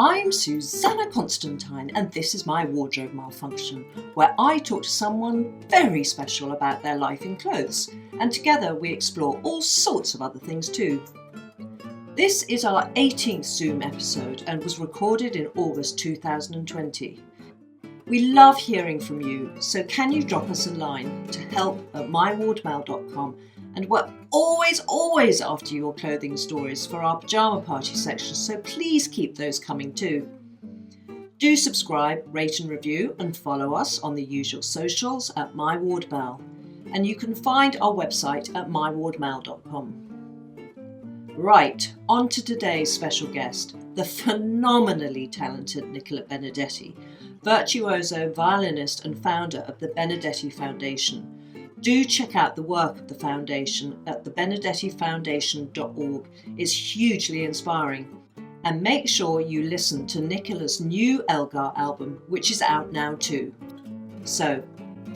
I'm Susannah Constantine, and this is my wardrobe malfunction, where I talk to someone very special about their life in clothes, and together we explore all sorts of other things too. This is our 18th Zoom episode and was recorded in August 2020. We love hearing from you, so can you drop us a line to help@mywardmal.com, and we're always after your clothing stories for our pyjama party section, so please keep those coming too. Do subscribe, rate and review, and follow us on the usual socials at mywardmal, and you can find our website at mywardmal.com. Right, on to today's special guest, the phenomenally talented Nicola Benedetti, virtuoso violinist and founder of the Benedetti Foundation. Do check out the work of the foundation at thebenedettifoundation.org. It's hugely inspiring. And make sure you listen to Nicola's new Elgar album, which is out now too. So,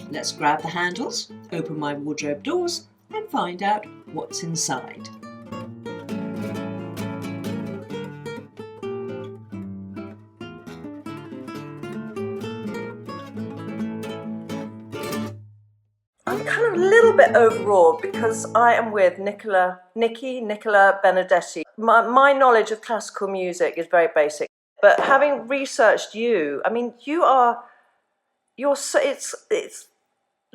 let's grab the handles, open my wardrobe doors, and find out what's inside. I'm kind of a little bit overawed because I am with Nicola Benedetti. My knowledge of classical music is very basic, but having researched you, I mean, it's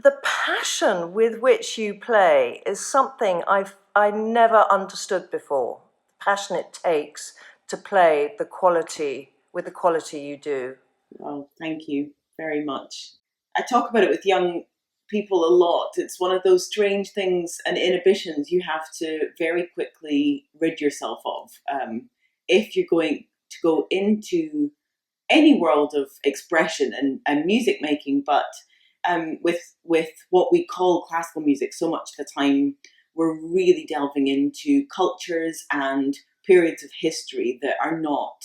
the passion with which you play is something I never understood before. The passion it takes to play with the quality you do. Well, thank you very much. I talk about it with young people a lot. It's one of those strange things and inhibitions you have to very quickly rid yourself of if you're going to go into any world of expression and music making. But with what we call classical music, so much of the time we're really delving into cultures and periods of history that are not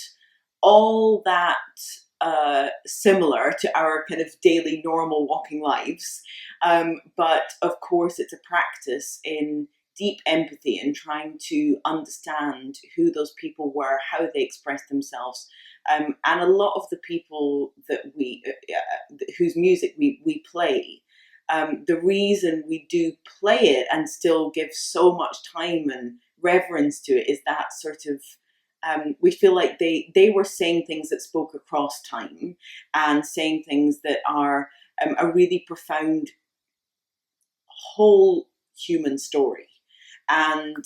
all that similar to our kind of daily normal walking lives. But of course, it's a practice in deep empathy and trying to understand who those people were, how they expressed themselves. And a lot of the people that whose music we play, the reason we do play it and still give so much time and reverence to it is that sort of we feel like they were saying things that spoke across time and saying things that are a really profound whole human story. And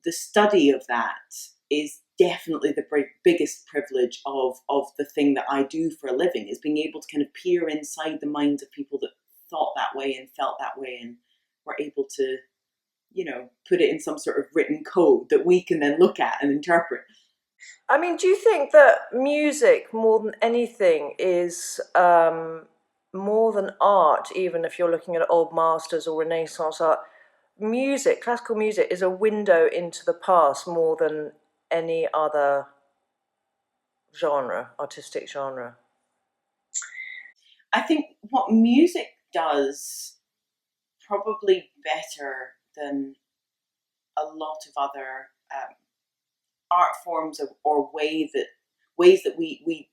the study of that is definitely the biggest privilege of the thing that I do for a living, is being able to kind of peer inside the minds of people that thought that way and felt that way and were able to, put it in some sort of written code that we can then look at and interpret. I mean, do you think that music, more than anything, is more than art, even if you're looking at old masters or Renaissance art? Music, classical music, is a window into the past more than any other genre, artistic genre. I think what music does probably better than a lot of other art forms or ways that we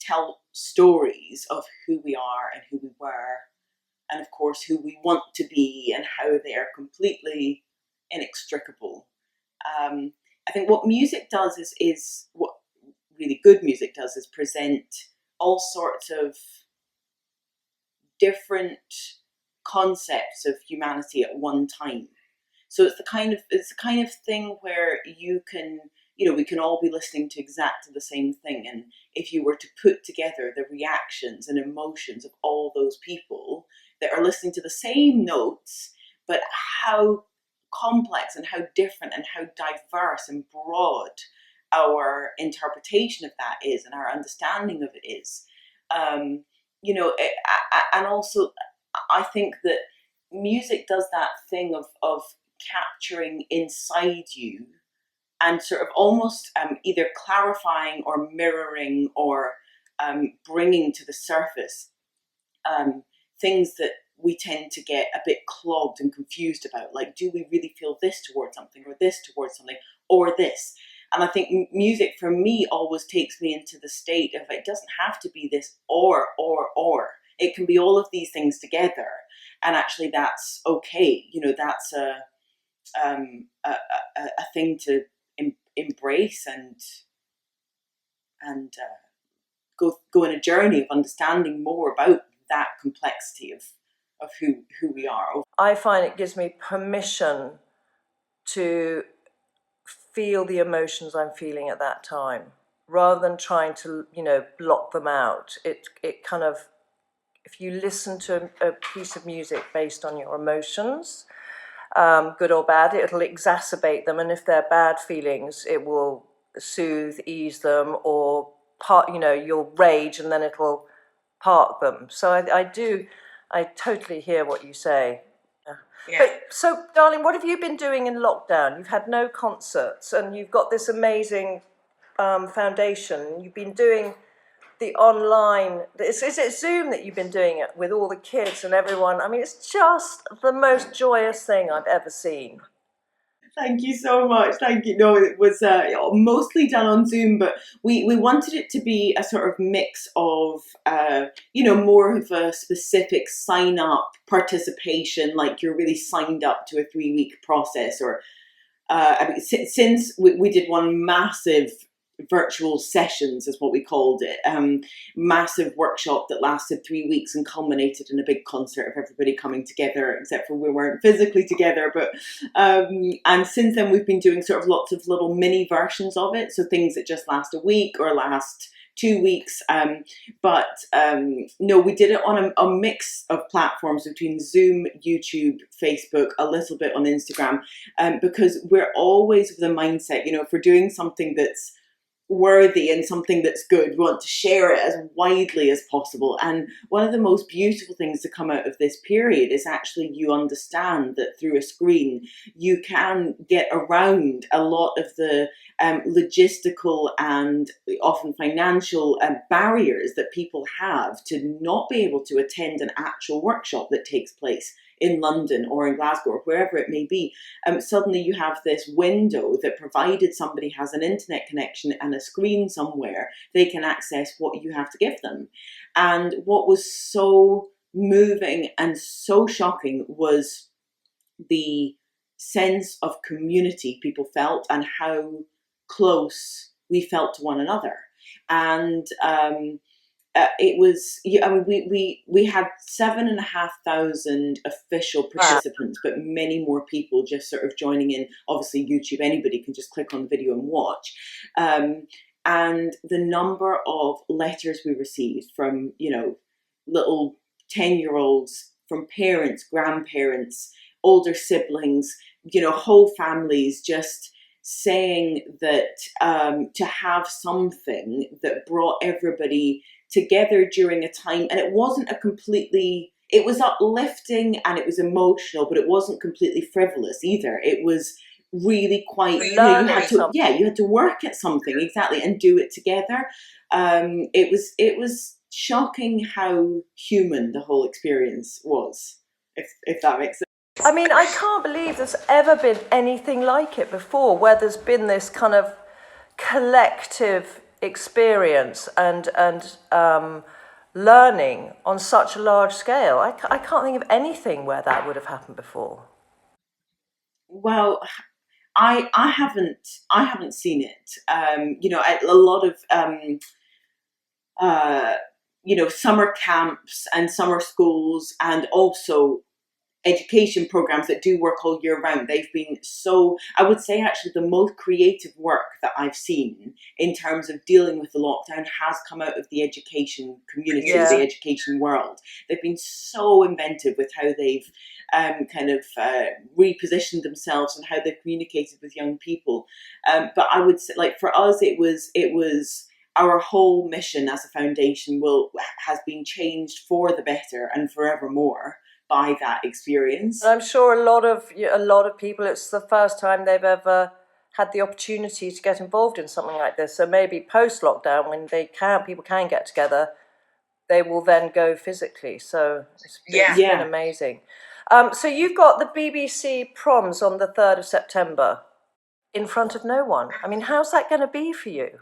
tell stories of who we are and who we were, and of course who we want to be, and how they are completely inextricable. I think what music does is what really good music does is present all sorts of different concepts of humanity at one time. So it's the kind of thing where you can, we can all be listening to exactly the same thing. And if you were to put together the reactions and emotions of all those people that are listening to the same notes, but how complex and how different and how diverse and broad our interpretation of that is and our understanding of it is, and also I think that music does that thing of capturing inside you and sort of almost either clarifying or mirroring or bringing to the surface things that we tend to get a bit clogged and confused about, like, do we really feel this towards something, or this towards something, or this? And I think music for me always takes me into the state of, it doesn't have to be this or. It can be all of these things together, and actually that's okay. You know, that's a thing to embrace and go on a journey of understanding more about that complexity of who we are. I find it gives me permission to feel the emotions I'm feeling at that time, rather than trying to, block them out. It kind of, if you listen to a piece of music based on your emotions, good or bad, it'll exacerbate them, and if they're bad feelings, it will soothe, ease them, or you'll rage, and then it'll park them. So I totally hear what you say. Yeah. But so, darling, what have you been doing in lockdown? You've had no concerts, and you've got this amazing foundation. You've been doing the online. Is it Zoom that you've been doing it with all the kids and everyone? I mean, it's just the most joyous thing I've ever seen. Thank you so much. Thank you. No, it was mostly done on Zoom, but we wanted it to be a sort of mix of, more of a specific sign up participation, like you're really signed up to a 3-week process. Or, since we did one massive virtual sessions, is what we called it, massive workshop that lasted 3 weeks and culminated in a big concert of everybody coming together, except for we weren't physically together. But and since then we've been doing sort of lots of little mini versions of it, so things that just last a week or last 2 weeks. No, we did it on a mix of platforms between Zoom, YouTube, Facebook, a little bit on Instagram, because we're always with the mindset, if we're doing something that's worthy and something that's good, we want to share it as widely as possible. And one of the most beautiful things to come out of this period is actually you understand that through a screen you can get around a lot of the logistical and often financial barriers that people have to not be able to attend an actual workshop that takes place in London or in Glasgow or wherever it may be. Suddenly you have this window that, provided somebody has an internet connection and a screen somewhere, they can access what you have to give them. And what was so moving and so shocking was the sense of community people felt and how close we felt to one another. And it was, we had 7,500 official participants, but many more people just sort of joining in. Obviously YouTube, anybody can just click on the video and watch. And the number of letters we received from, little 10-year-olds, from parents, grandparents, older siblings, whole families, just saying that to have something that brought everybody together during a time, and it wasn't it was uplifting and it was emotional, but it wasn't completely frivolous either. It was really quite, you had to work at something, exactly, and do it together. It was shocking how human the whole experience was, if that makes sense. I mean, I can't believe there's ever been anything like it before, where there's been this kind of collective experience and learning on such a large scale. I can't think of anything where that would have happened before. Well, I haven't seen it. A lot of summer camps and summer schools, and also education programs that do work all year round. They've been so, I would say actually the most creative work that I've seen in terms of dealing with the lockdown has come out of the education community, the education world. They've been so inventive with how they've repositioned themselves and how they've communicated with young people. But I would say, like, for us, it was our whole mission as a foundation has been changed for the better and forevermore by that experience. I'm sure a lot of people, it's the first time they've ever had the opportunity to get involved in something like this. So maybe post-lockdown, when people can get together, they will then go physically. So it's been amazing. So you've got the BBC Proms on the 3rd of September in front of no one. I mean, how's that going to be for you?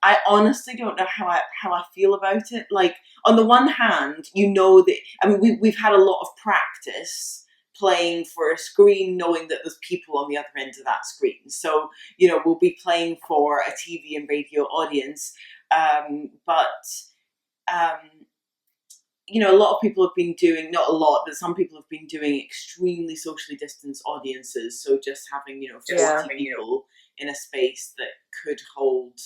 I honestly don't know how I feel about it. Like, on the one hand, you know that, I mean, we've had a lot of practice playing for a screen, knowing that there's people on the other end of that screen. So, you know, we'll be playing for a TV and radio audience. You know, a lot of people have been doing, not a lot, but some people have been doing extremely socially distanced audiences. So just having, you know, 40 people in a space that could hold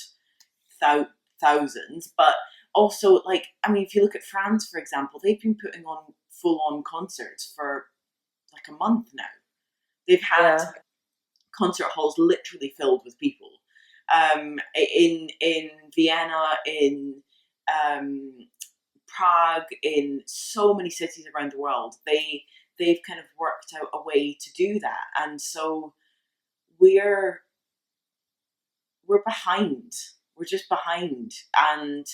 thousands. But also, like, I mean, if you look at France, for example, they've been putting on full-on concerts for like a month now. They've had concert halls literally filled with people. In Vienna, in Prague, in so many cities around the world, they've kind of worked out a way to do that, and so we're behind. We're just behind and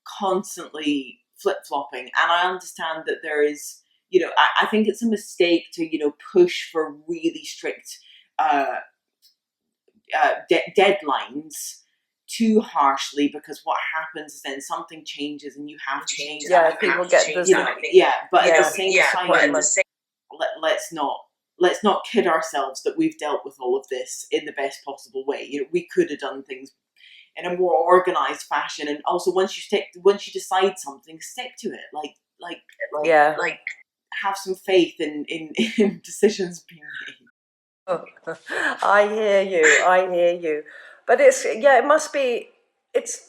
constantly flip-flopping. And I understand that there is, you know, I think it's a mistake to, you know, push for really strict deadlines too harshly, because what happens is then something changes and you have to change that. Yeah, people get this. But at the same time, let's not kid ourselves that we've dealt with all of this in the best possible way. You know, we could have done things in a more organized fashion, and also once you decide something, stick to it. Like have some faith in decisions being made. Oh, I hear you. But it must be, it's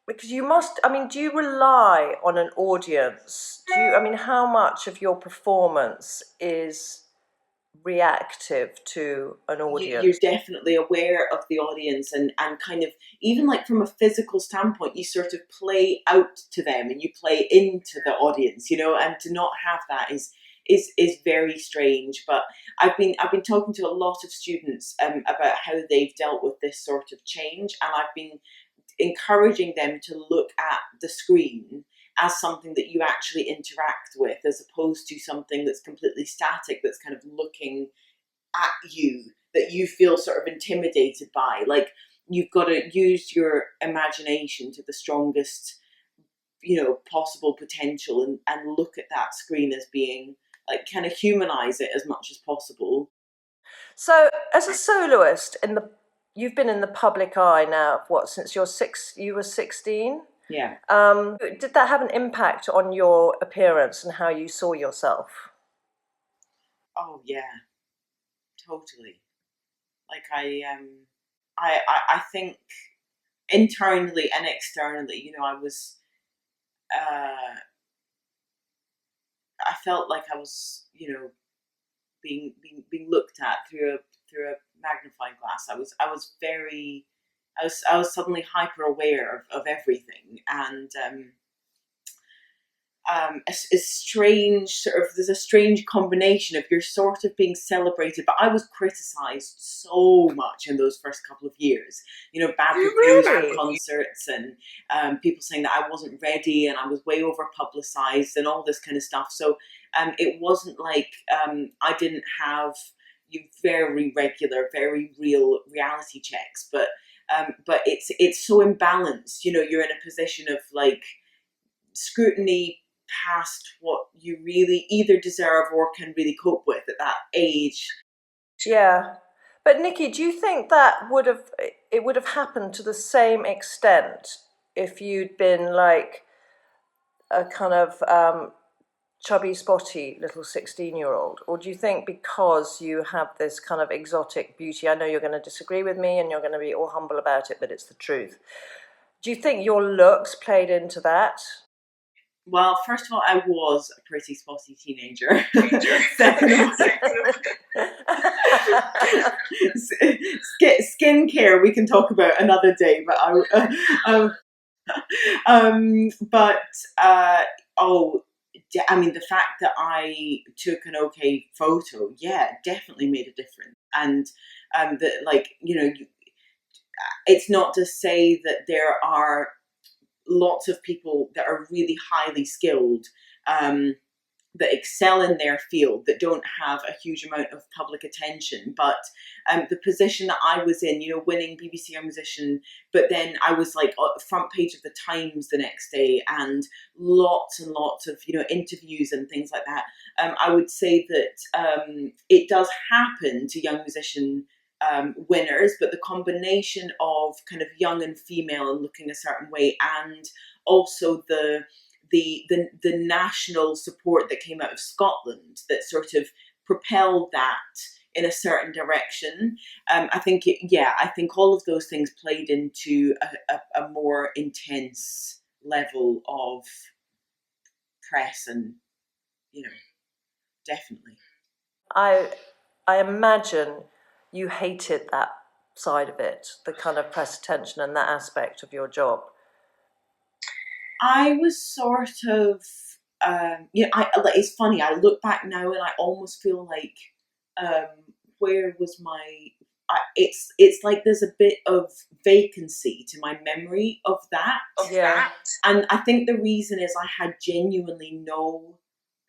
because you must, I mean, do you rely on an audience? How much of your performance is reactive to an audience? You're definitely aware of the audience, and kind of, even like from a physical standpoint, you sort of play out to them and you play into the audience, you know, and to not have that is very strange. But I've been talking to a lot of students about how they've dealt with this sort of change, and I've been encouraging them to look at the screen as something that you actually interact with, as opposed to something that's completely static, that's kind of looking at you, that you feel sort of intimidated by. Like, you've got to use your imagination to the strongest, you know, possible potential, and look at that screen as being, like, kind of humanize it as much as possible. So, as a soloist, you've been in the public eye now, since you were 16? Yeah. Did that have an impact on your appearance and how you saw yourself? Oh yeah, totally. Like, I think internally and externally, you know, I felt like I was, you know, being looked at through a magnifying glass. I was suddenly hyper aware of everything, and a strange sort of, there's a strange combination of, you're sort of being celebrated, but I was criticised so much in those first couple of years. You know, bad reviews for concerts, and people saying that I wasn't ready and I was way over publicised and all this kind of stuff. So it wasn't like I didn't have very regular, very real reality checks, but it's so imbalanced. You know, you're in a position of like scrutiny past what you really either deserve or can really cope with at that age. Yeah. But Nikki, do you think that would have happened to the same extent if you'd been like a kind of chubby, spotty little 16-year-old? Or do you think because you have this kind of exotic beauty, I know you're going to disagree with me and you're going to be all humble about it, but it's the truth. Do you think your looks played into that? Well, first of all, I was a pretty spotty teenager. Second of all, skincare we can talk about another day. But I mean, the fact that I took an okay photo, yeah, definitely made a difference. And that, like, you know, it's not to say that there are lots of people that are really highly skilled, that excel in their field, that don't have a huge amount of public attention. But the position that I was in, winning BBC Young Musician, but then I was like front page of the Times the next day, and lots of interviews and things like that. I would say that it does happen to young musician winners, but the combination of kind of young and female and looking a certain way, and also the national support that came out of Scotland that sort of propelled that in a certain direction. I think all of those things played into a more intense level of press, and definitely. I imagine you hated that side of it, the kind of press attention and that aspect of your job. I was sort of, it's funny, I look back now and I almost feel like, where was it's like there's a bit of vacancy to my memory of that. Yeah. And I think the reason is I had genuinely no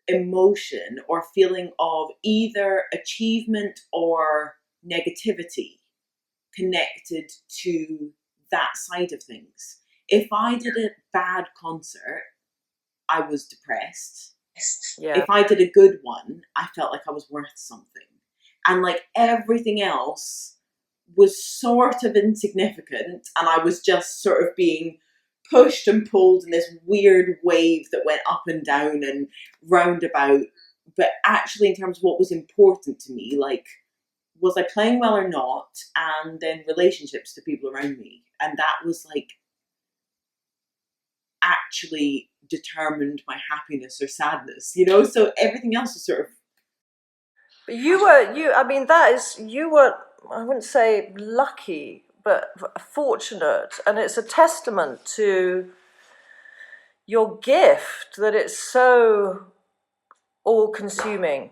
emotion or feeling of either achievement or negativity connected to that side of things. If I did a bad concert, I was depressed. Yeah. If I did a good one, I felt like I was worth something. And like everything else was sort of insignificant, and I was just sort of being pushed and pulled in this weird wave that went up and down and roundabout. But actually, in terms of what was important to me, like, was I playing well or not? And then relationships to people around me. And that was like actually determined my happiness or sadness, so everything else was sort of. But you were, I wouldn't say lucky, but fortunate, and it's a testament to your gift that it's so all-consuming,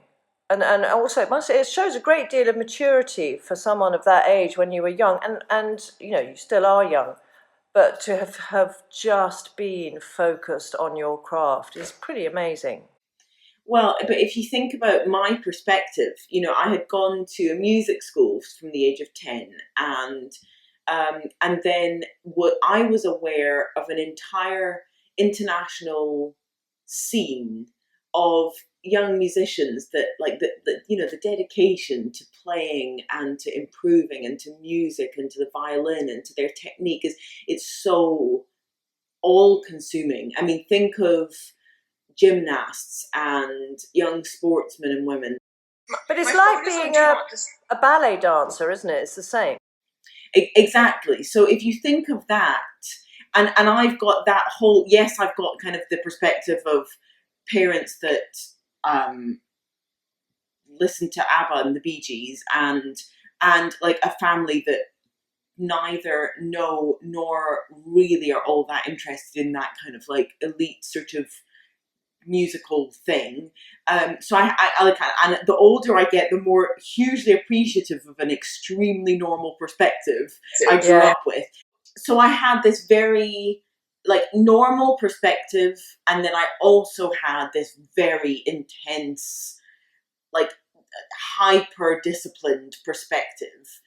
and also it shows a great deal of maturity for someone of that age when you were young, and you still are young. But to have just been focused on your craft is pretty amazing. Well, but if you think about my perspective, I had gone to a music school from the age of 10, and then what I was aware of an entire international scene of young musicians that like the dedication to playing and to improving and to music and to the violin and to their technique it's so all consuming. I mean, think of gymnasts and young sportsmen and women. But it's like being a ballet dancer, isn't it? It's the same. Exactly. So if you think of that, and I've got that whole, yes, I've got kind of the perspective of parents that listen to ABBA and the Bee Gees, and like a family that neither know nor really are all that interested in that kind of like elite sort of musical thing. So I like, and the older I get, the more hugely appreciative of an extremely normal perspective I grew up with. So I had this very like normal perspective, and then I also had this very intense, like hyper disciplined perspective.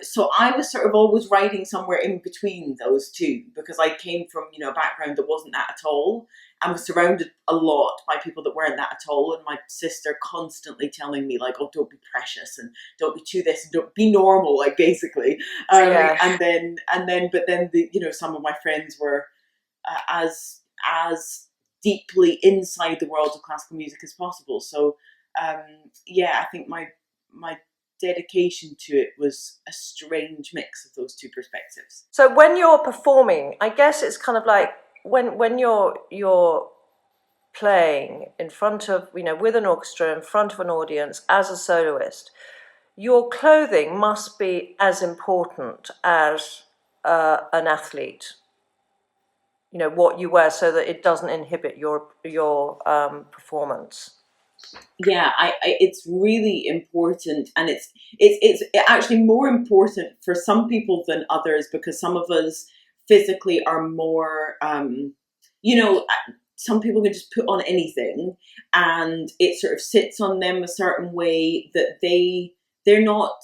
So I was sort of always riding somewhere in between those two, because I came from a background that wasn't that at all, and was surrounded a lot by people that weren't that at all, and my sister constantly telling me like, oh, don't be precious and don't be too this and don't be normal, like basically. And then but then some of my friends were as deeply inside the world of classical music as possible. So I think my dedication to it was a strange mix of those two perspectives. So when you're performing, I guess it's kind of like when you're playing in front of, with an orchestra, in front of an audience as a soloist, your clothing must be as important as an athlete. What you wear, so that it doesn't inhibit your performance. Yeah, it's really important, and it's actually more important for some people than others, because some of us physically are more, you know, some people can just put on anything and it sort of sits on them a certain way that they're not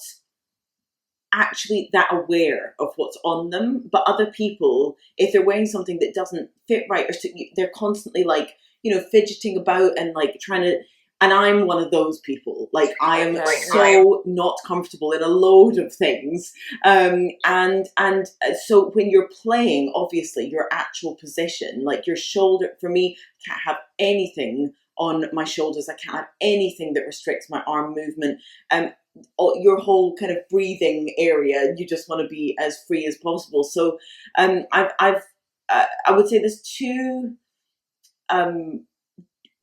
actually that aware of what's on them. But other people, if they're wearing something that doesn't fit right, or they're constantly like, you know, fidgeting about and like trying to, and I'm one of those people. Like I am so not comfortable in a load of things. And so when you're playing, obviously your actual position, like your shoulder, for me, can't have anything on my shoulders. I can't have anything that restricts my arm movement. Your whole kind of breathing area, you just want to be as free as possible. So I would say there's two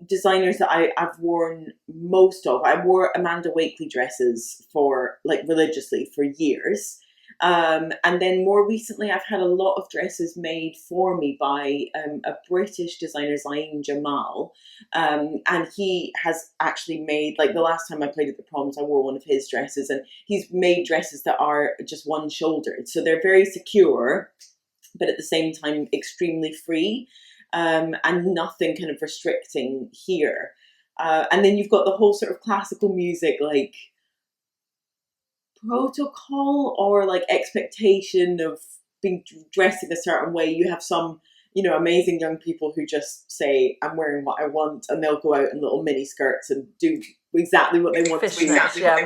designers that I've worn most of. I wore Amanda Wakely dresses for like religiously for years. And then more recently, I've had a lot of dresses made for me by a British designer, Zain Jamal. And he has actually made, like the last time I played at the Proms, I wore one of his dresses, and he's made dresses that are just one-shouldered. So they're very secure, but at the same time, extremely free. And nothing kind of restricting here. And then you've got the whole sort of classical music, like protocol or like expectation of being dressing a certain way. You have some, you know, amazing young people who just say, I'm wearing what I want, and they'll go out in little mini skirts and do exactly what they want to do.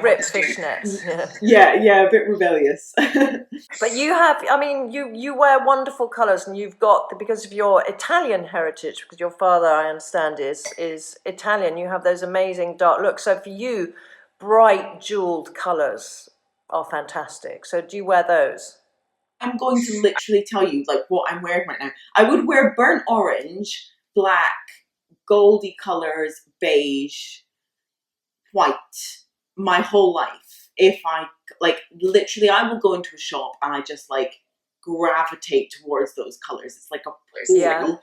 Ripped fishnets. Yeah, a bit rebellious. But you have, I mean, you wear wonderful colours, and you've got, because of your Italian heritage, because your father, I understand, is Italian, you have those amazing dark looks. So for you, bright jewelled colours are fantastic. So do you wear those? I'm going to literally tell you like what I'm wearing right now. I would wear burnt orange, black, goldy colours, beige, white my whole life. If I like, literally, I will go into a shop and I just like gravitate towards those colours. It's like a pool,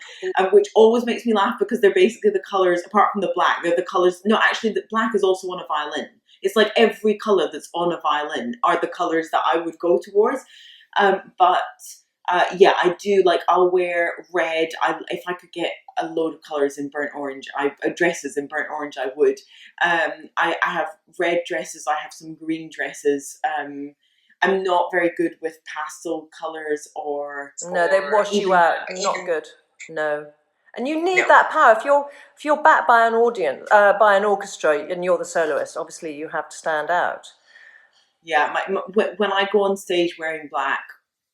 which always makes me laugh because they're basically the colours, apart from the black, they're the colours. No, actually, the black is also on a violin. It's like every colour that's on a violin are the colours that I would go towards. Yeah, I do, like, I'll wear red. If I could get a load of colours in burnt orange, dresses in burnt orange, I would. I have red dresses, I have some green dresses. I'm not very good with pastel colours No, they wash you out. Not good. No. And you need that power. If you're backed by an audience, by an orchestra, and you're the soloist, obviously you have to stand out. Yeah, when I go on stage wearing black,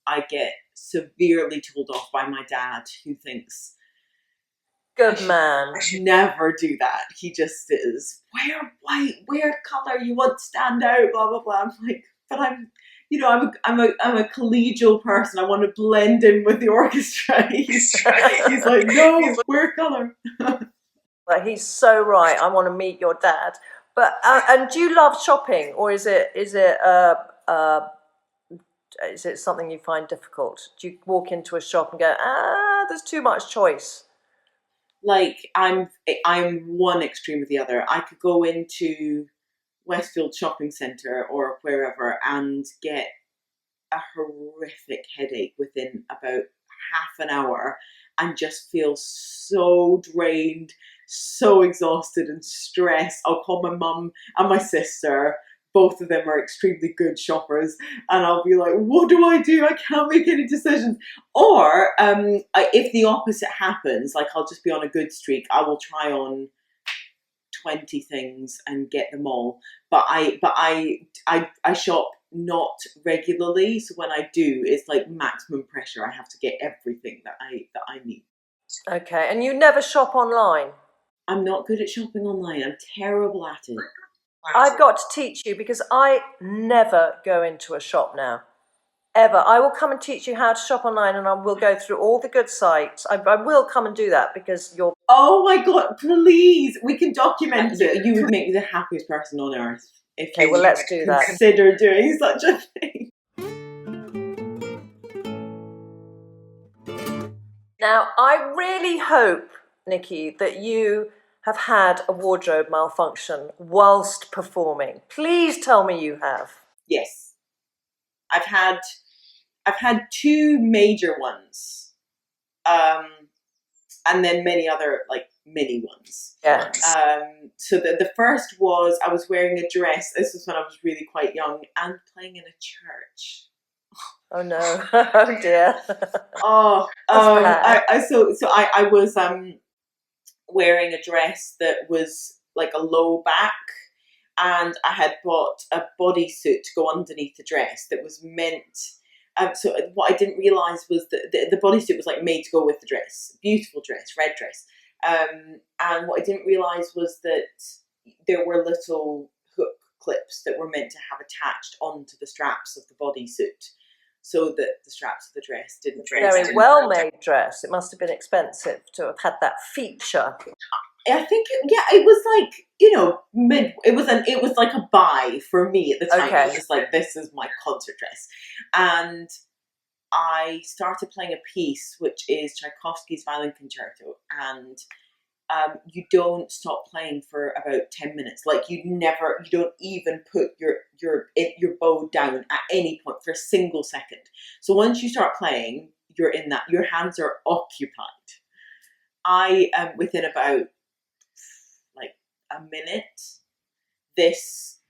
I get severely told off by my dad, who thinks, good man, I should never do that. He just is, wear white, wear colour, you want to stand out, blah blah blah. I'm like, but I'm a collegial person. I want to blend in with the orchestra. He's like, no, wear colour. But he's so right. I want to meet your dad. But and do you love shopping, or is it something you find difficult? Do you walk into a shop and go, there's too much choice? Like I'm one extreme or the other. I could go into Westfield Shopping Centre or wherever and get a horrific headache within about half an hour and just feel so drained, so exhausted and stressed. I'll call my mum and my sister. Both of them are extremely good shoppers, and I'll be like, what do? I can't make any decisions. Or if the opposite happens, like I'll just be on a good streak, I will try on 20 things and get them all. But I shop not regularly, so when I do, it's like maximum pressure. I have to get everything that I need. Okay, and you never shop online? I'm not good at shopping online. I'm terrible at it. I've got to teach you, because I never go into a shop now. Ever. I will come and teach you how to shop online, and I will go through all the good sites. I will come and do that, because you're... Oh my God, please. We can document it. You would make me the happiest person on earth. Okay, well, let's do that. Consider doing such a thing. Now, I really hope, Nikki, that you have had a wardrobe malfunction whilst performing. Please tell me you have. Yes. I've I've had two major ones, and then many other like mini ones. Yeah. So the first was I was wearing a dress. This was when I was really quite young and playing in a church. Oh no! Oh dear! I was wearing a dress that was like a low back, and I had bought a bodysuit to go underneath the dress that was meant. So what I didn't realise was that the bodysuit was like made to go with the dress. Beautiful dress, red dress. And what I didn't realise was that there were little hook clips that were meant to have attached onto the straps of the bodysuit, so that the straps of the dress didn't. Very well made dress. It must have been expensive to have had that feature. I think it was like, you know, it was like a buy for me at the time. Okay. It was just like, this is my concert dress. And I started playing a piece which is Tchaikovsky's Violin Concerto, and you don't stop playing for about 10 minutes. Like you don't even put your bow down at any point for a single second. So once you start playing, you're in that, your hands are occupied. I within about like a minute, this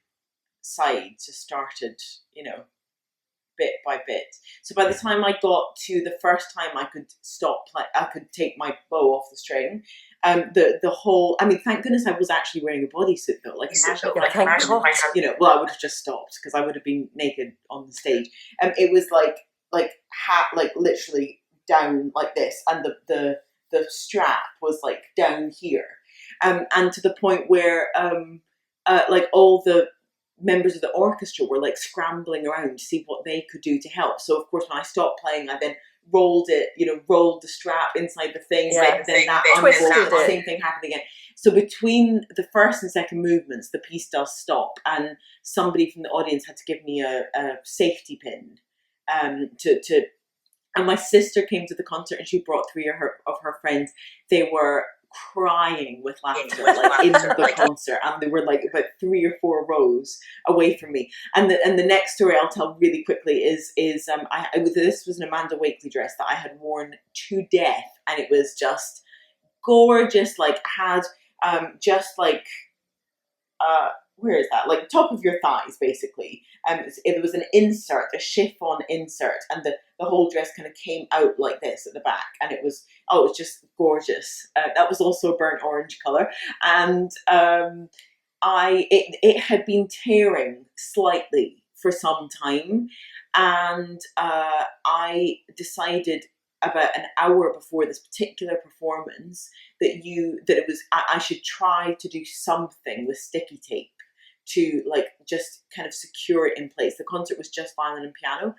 side just started, you know, bit by bit. So by the time I got to the first time I could stop I could take my bow off the string. The whole, I mean, thank goodness I was actually wearing a bodysuit though. Like imagine, you know, well, I would have just stopped because I would have been naked on the stage. It was like literally down like this, and the strap was like down here, and to the point where like all the members of the orchestra were like scrambling around to see what they could do to help. So of course when I stopped playing, I then rolled the strap inside the thing, yeah. then that twisted the same thing happened again. So between the first and second movements, the piece does stop, and somebody from the audience had to give me a safety pin and my sister came to the concert, and she brought three of her friends. They were crying with laughter, like in the concert, and they were like about 3 or 4 rows away from me. And the next story I'll tell really quickly is this was an Amanda Wakely dress that I had worn to death, and it was just gorgeous. Like had just like where is that? Like top of your thighs, basically. It was an insert, a chiffon insert, and the whole dress kind of came out like this at the back, and it was just gorgeous. That was also a burnt orange color, and it had been tearing slightly for some time, and I decided about an hour before this particular performance that I should try to do something with sticky tape to like just kind of secure it in place. The concert was just violin and piano,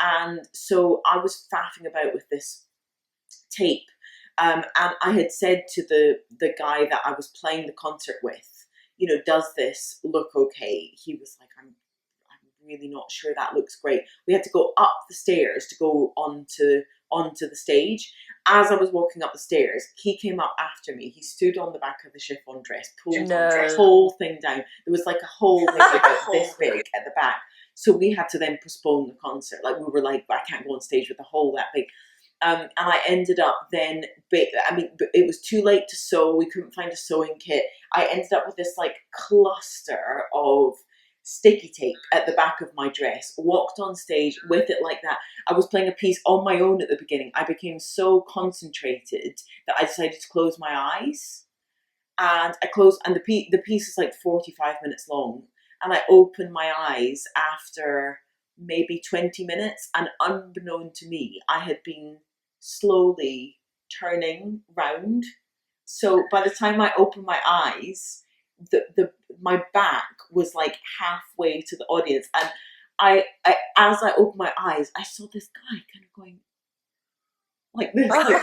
and so I was faffing about with this tape, and I had said to the guy that I was playing the concert with, you know, does this look okay? He was like, I'm really not sure that looks great. We had to go up the stairs to go onto the stage. As I was walking up the stairs, he came up after me. He stood on the back of the chiffon dress, pulled the whole thing down. There was like a hole maybe about this big at the back. So we had to then postpone the concert. Like we were like, I can't go on stage with a hole that big. And I ended up then, it was too late to sew. We couldn't find a sewing kit. I ended up with this like cluster of sticky tape at the back of my dress, walked on stage with it like that. I was playing a piece on my own at the beginning. I became so concentrated that I decided to close my eyes, and I closed, and the piece is like 45 minutes long, and I opened my eyes after maybe 20 minutes, and unbeknown to me, I had been slowly turning round. So by the time I opened my eyes, my back was like halfway to the audience, and I as I opened my eyes, I saw this guy kind of going like this, like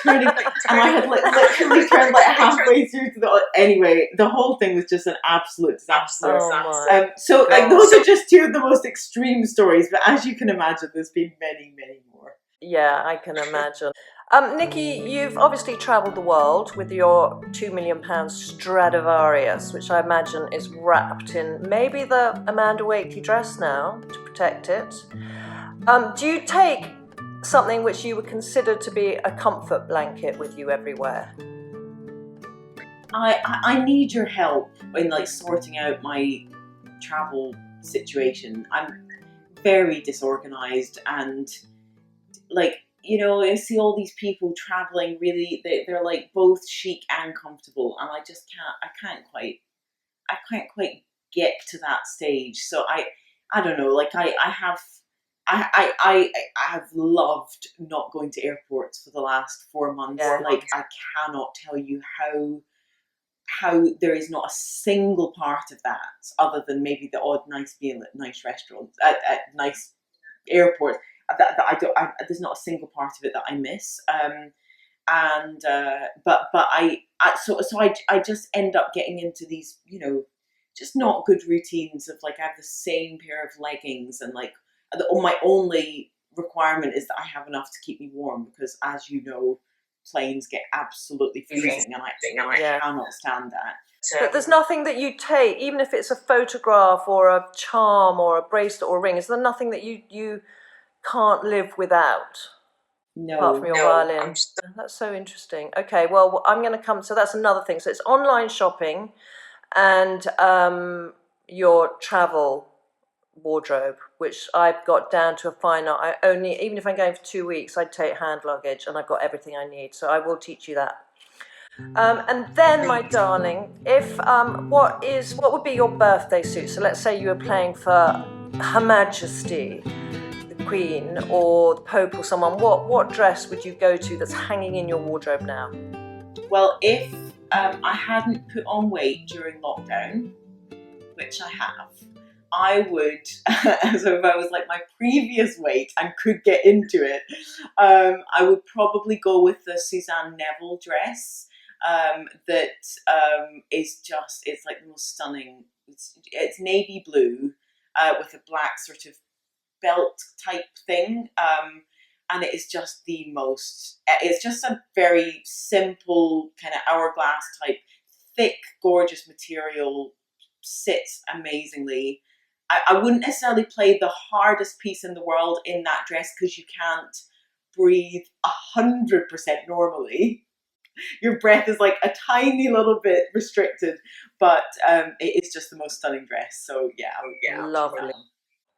turning, and I had like literally turned like halfway through to the. Anyway, the whole thing was just an absolute disaster. So like those are just two of the most extreme stories, but as you can imagine, there's been many more. Yeah, I can imagine. Nikki, you've obviously travelled the world with your £2 million Stradivarius, which I imagine is wrapped in maybe the Amanda Wakely dress now to protect it. Do you take something which you would consider to be a comfort blanket with you everywhere? I need your help in like sorting out my travel situation. I'm very disorganized, and like, you know, I see all these people traveling really, they're like both chic and comfortable, and I just can't quite get to that stage. So I don't know, like I have loved not going to airports for the last 4 months. Yeah. Like, I cannot tell you how there is not a single part of that, other than maybe the odd nice meal at nice restaurants, at nice airports, that there's not a single part of it that I miss. But I just end up getting into these, you know, just not good routines of like, I have the same pair of leggings, and like my only requirement is that I have enough to keep me warm, because as you know, planes get absolutely freezing, and I cannot stand that. But there's nothing that you take, even if it's a photograph or a charm or a bracelet or a ring, is there nothing that you can't live without? No. Apart from your violin. That's so interesting. Okay, well, I'm going to come, so that's another thing. So it's online shopping and your travel wardrobe, which I've got down to a fine art. Even if I'm going for 2 weeks, I take hand luggage, and I've got everything I need. So I will teach you that. And then, my darling, if what would be your birthday suit? So let's say you were playing for Her Majesty, the Queen, or the Pope, or someone. What dress would you go to that's hanging in your wardrobe now? Well, if I hadn't put on weight during lockdown, which I have, I would, as if I was like my previous weight and could get into it, I would probably go with the Susannah Neville dress. That is just, it's like the most stunning. It's navy blue with a black sort of belt type thing, and it is just the most, it's just a very simple kind of hourglass type, thick, gorgeous material, sits amazingly. I wouldn't necessarily play the hardest piece in the world in that dress, because you can't breathe 100% normally. Your breath is like a tiny little bit restricted, but it is just the most stunning dress. So yeah.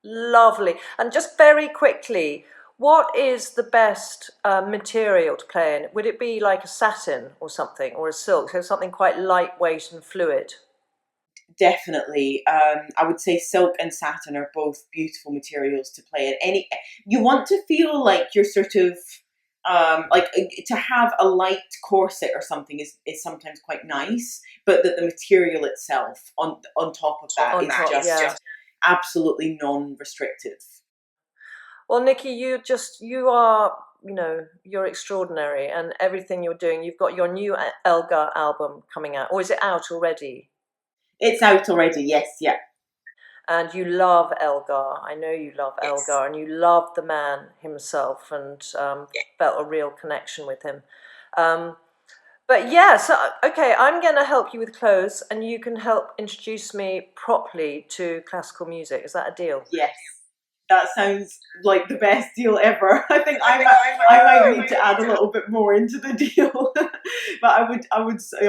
Lovely. And just very quickly, what is the best material to play in? Would it be like a satin or something, or a silk, so something quite lightweight and fluid? Definitely. I would say silk and satin are both beautiful materials to play in. You want to feel like you're sort of like, to have a light corset or something is sometimes quite nice, but that the material itself on top of that is just absolutely non-restrictive. Well, Nikki, you are, you know, you're extraordinary, and everything you're doing. You've got your new Elgar album coming out, or is it out already? It's out already, yes, yeah. And you love Elgar. I know you love Elgar, and you love the man himself, and felt a real connection with him. But yeah, so okay, I'm going to help you with clothes, and you can help introduce me properly to classical music. Is that a deal? Yes, that sounds like the best deal ever. I think I might need to add a little bit more into the deal, but I would say,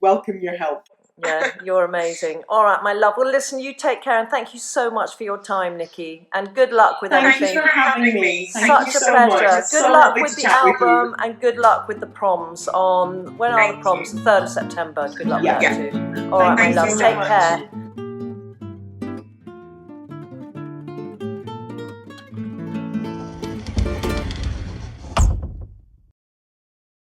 welcome your help. Yeah, you're amazing. All right, my love. Well, listen, you take care, and thank you so much for your time, Nikki, and good luck with everything. Thank you for having me. Such a pleasure. Good luck with the album, and good luck with the proms on, when are the proms? The 3rd of September. Good luck with that too. All right, my love. Take care.